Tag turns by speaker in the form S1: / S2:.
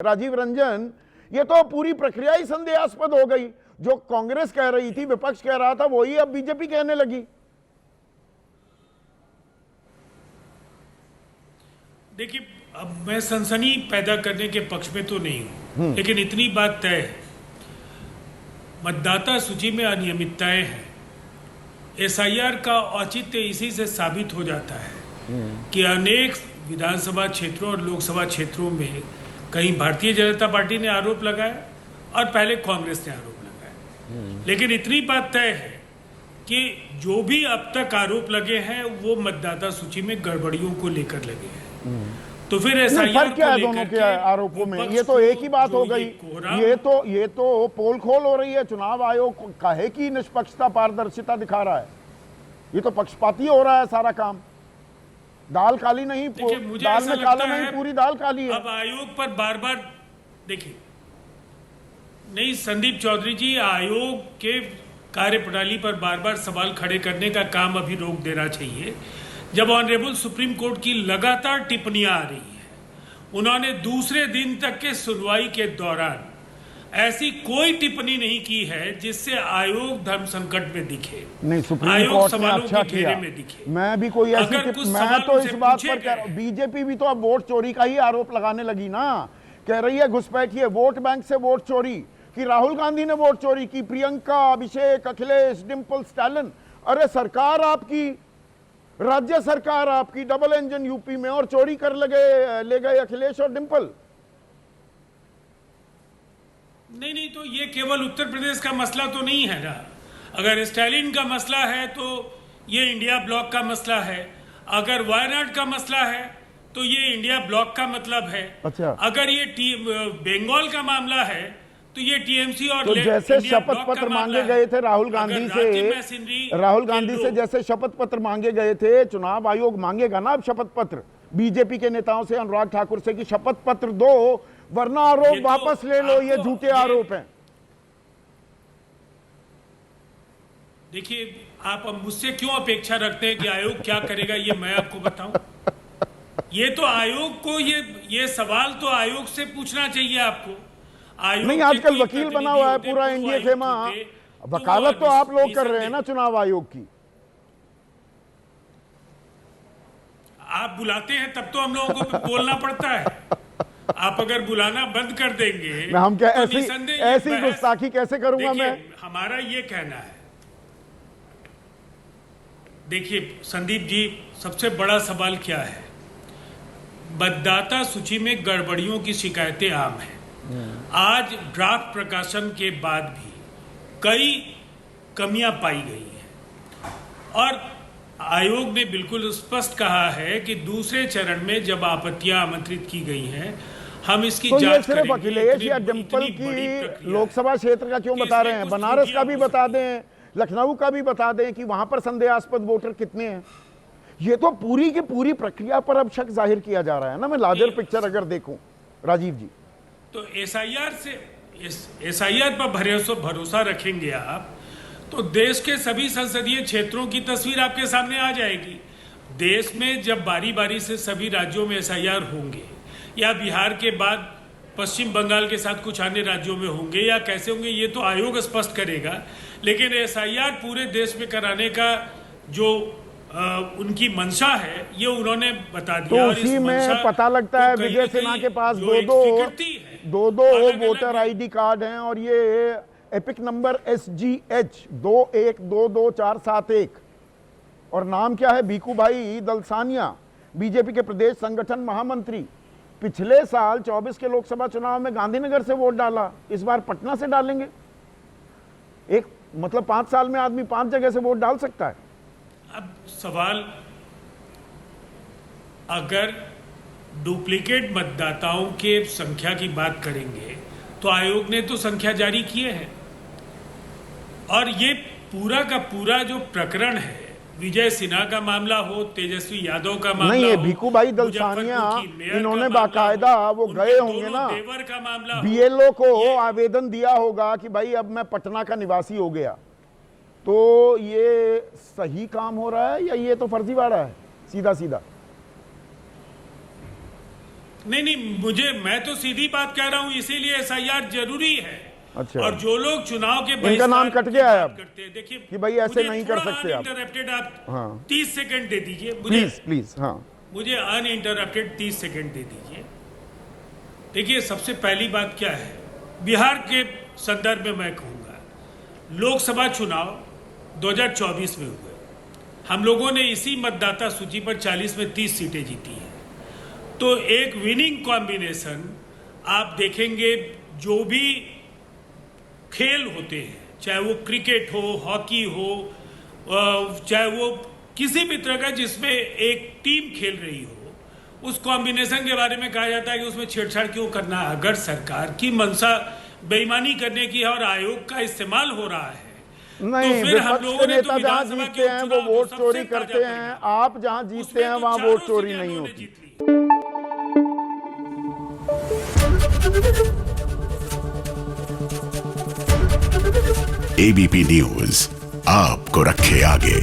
S1: राजीव रंजन, ये तो पूरी प्रक्रिया ही संदेहास्पद हो गई। जो कांग्रेस कह रही थी, विपक्ष कह रहा था, वही अब बीजेपी कहने लगी।
S2: देखिए, अब मैं सनसनी पैदा करने के पक्ष में तो नहीं हूं, लेकिन इतनी बात तय है, मतदाता सूची में अनियमितताएं हैं। एसआईआर का औचित्य इसी से साबित हो जाता है कि अनेक विधानसभा क्षेत्रों और लोकसभा क्षेत्रों में कहीं भारतीय जनता पार्टी ने आरोप लगाया और पहले कांग्रेस ने आरोप लगाया, लेकिन इतनी बात तय है कि जो भी अब तक आरोप लगे हैं वो मतदाता सूची में गड़बड़ियों को लेकर लगे हैं। तो फिर
S1: फर्क क्या है दोनों के आरोपों में? ये तो एक ही बात हो गई। ये तो पोल खोल हो रही है। चुनाव आयोग काहे की निष्पक्षता पारदर्शिता दिखा रहा है? ये तो पक्षपाती हो रहा है सारा काम। दाल काली नहीं, दाल में काला नहीं, पूरी दाल काली है।
S2: अब आयोग पर बार बार देखिए, नहीं संदीप चौधरी जी, आयोग के कार्यप्रणाली पर बार बार सवाल खड़े करने का काम अभी रोक देना चाहिए। जब ऑनरेबल सुप्रीम कोर्ट की लगातार टिप्पणियां आ रही है, उन्होंने दूसरे दिन तक के सुनवाई के दौरान ऐसी कोई टिप्पणी नहीं की है जिससे आयोग धर्म संकट में दिखे,
S1: नहीं सुप्रीम कोर्ट ने अच्छा किया। मैं भी कोई ऐसी मैं तो इस बात पर कह रहा हूं, बीजेपी भी तो अब वोट चोरी का ही आरोप लगाने लगी ना। कह रही है घुसपैठिए, वोट बैंक से वोट चोरी कि राहुल गांधी ने वोट चोरी की, प्रियंका, अभिषेक, अखिलेश, डिंपल, स्टालिन। अरे सरकार आपकी, राज्य सरकार आपकी, डबल इंजन यूपी में, और चोरी कर ले गए अखिलेश और डिंपल।
S2: नहीं, तो ये केवल उत्तर प्रदेश का मसला तो नहीं है ना। अगर स्टालिन का मसला है तो ये इंडिया ब्लॉक का मसला है। अगर वायनाड का मसला है तो ये इंडिया ब्लॉक का मतलब है।
S1: अच्छा।
S2: अगर ये बंगाल का मामला है तो ये टीएमसी और
S1: तो जैसे शपथ पत्र मांगे गए थे राहुल गांधी से जैसे शपथ पत्र मांगे गए थे, चुनाव आयोग मांगेगा ना अब शपथ पत्र बीजेपी के नेताओं से, अनुराग ठाकुर से, कि शपथ पत्र दो वरना आरोप वापस ले लो, ये झूठे आरोप हैं।
S2: देखिए, आप अब मुझसे क्यों अपेक्षा रखते हैं कि आयोग क्या करेगा ये मैं आपको बताऊं? ये तो आयोग को, ये सवाल तो आयोग से पूछना चाहिए आपको। आयोग
S1: नहीं, आजकल वकील बना हुआ है पूरा एनडीए खेमा। वकालत तो आप लोग कर रहे हैं ना चुनाव आयोग की।
S2: आप बुलाते हैं तब तो हम लोगों को बोलना पड़ता है। आप अगर बुलाना बंद कर देंगे
S1: मैं हम क्या
S2: तो
S1: ऐसी गुस्ताखी कैसे करूंगा मैं?
S2: हमारा ये कहना है, देखिए संदीप जी, सबसे बड़ा सवाल क्या है? मतदाता सूची में गड़बड़ियों की शिकायतें आम हैं। आज ड्राफ्ट प्रकाशन के बाद भी कई कमियां पाई गई हैं और आयोग ने बिल्कुल स्पष्ट कहा है कि दूसरे चरण में जब आपत्तियां आमंत्रित की गई हैं, हम इसकी
S1: तो
S2: जांच
S1: सिर्फ अखिलेश या डिंपल की लोकसभा क्षेत्र का क्यों बता रहे हैं? बनारस का भी बता दें, लखनऊ का भी बता दें कि वहां पर संदेहास्पद वोटर कितने हैं। ये तो पूरी की पूरी प्रक्रिया पर अब शक जाहिर किया जा रहा है ना। मैं लार्जर पिक्चर अगर देखूं राजीव जी,
S2: तो एसआईआर पर भरोसा रखेंगे आप तो देश के सभी संसदीय क्षेत्रों की तस्वीर आपके सामने आ जाएगी। देश में जब बारी बारी से सभी राज्यों में एसआईआर होंगे या बिहार के बाद पश्चिम बंगाल के साथ कुछ अन्य राज्यों में होंगे या कैसे होंगे, ये तो आयोग स्पष्ट करेगा। लेकिन एसआईआर पूरे देश में कराने का जो उनकी मंशा है, ये उन्होंने बता दिया।
S1: तो उसी में पता लगता है विजय सिन्हा के पास दो वोटर आईडी कार्ड हैं और ये एपिक नंबर SGH 21224771 और नाम क्या है? भीखू भाई दलसानिया, बीजेपी के प्रदेश संगठन महामंत्री। पिछले साल 24 के लोकसभा चुनाव में गांधीनगर से वोट डाला, इस बार पटना से डालेंगे। एक मतलब 5 साल में आदमी 5 जगह से वोट डाल सकता है।
S2: अब सवाल, अगर डुप्लीकेट मतदाताओं के संख्या की बात करेंगे तो आयोग ने तो संख्या जारी किए हैं और ये पूरा का पूरा जो प्रकरण है, विजय सिन्हा का मामला हो, तेजस्वी यादव का मामला
S1: नहीं, ये
S2: हो,
S1: भीखू भाई दलसानिया, इन्होंने बाकायदा वो गए होंगे ना,
S2: देवर का मामला,
S1: बीएलओ को आवेदन दिया होगा कि भाई अब मैं पटना का निवासी हो गया। तो ये सही काम हो रहा है या ये तो फर्जीवाड़ा है सीधा सीधा?
S2: नहीं, मैं तो सीधी बात कह रहा हूं, इसीलिए एसआईआर जरूरी है।
S1: अच्छा।
S2: और जो लोग चुनाव के
S1: इनका नाम कट गया है अब
S2: करते हैं, देखिए
S1: कि भाई ऐसे नहीं कर सकते आप।
S2: अनइंटरप्टेड आप
S1: हाँ।
S2: 30 सेकंड दे दीजिए
S1: प्लीज प्लीज। हाँ,
S2: मुझे अनइंटरप्टेड 30 सेकंड दे दीजिए। देखिए, सबसे पहली बात क्या है, बिहार के संदर्भ में मैं कहूंगा, लोकसभा चुनाव 2024 में हुए, हम लोगों ने इसी मतदाता सूची पर 40 में 30 सीटें जीती हैं। तो एक विनिंग कॉम्बिनेशन आप देखेंगे, जो भी खेल होते हैं, चाहे वो क्रिकेट हो, हॉकी हो, चाहे वो किसी भी तरह का जिसमें एक टीम खेल रही हो, उस कॉम्बिनेशन के बारे में कहा जाता है कि उसमें छेड़छाड़ क्यों करना है। अगर सरकार की मंशा बेईमानी करने की है और आयोग का इस्तेमाल हो रहा है,
S1: नहीं,
S2: तो फिर हम
S1: विपक्ष
S2: लोगों
S1: के
S2: ने तो
S1: नेता जहां
S2: विधानसभा
S1: जीतते
S2: के
S1: हैं वो
S2: उपचुनाव
S1: वोट
S2: तो
S1: चोरी
S2: सबसे
S1: करते
S2: ताजा
S1: हैं,
S2: परिणाम।
S1: आप जहां जीतते
S2: उसमें
S1: हैं
S2: तो
S1: वहां
S2: चारों
S1: वोट चोरी
S2: सीटें
S1: नहीं
S2: हम लोगों ने
S1: होती।
S2: जीत ली।
S3: एबीपी न्यूज आपको रखे आगे।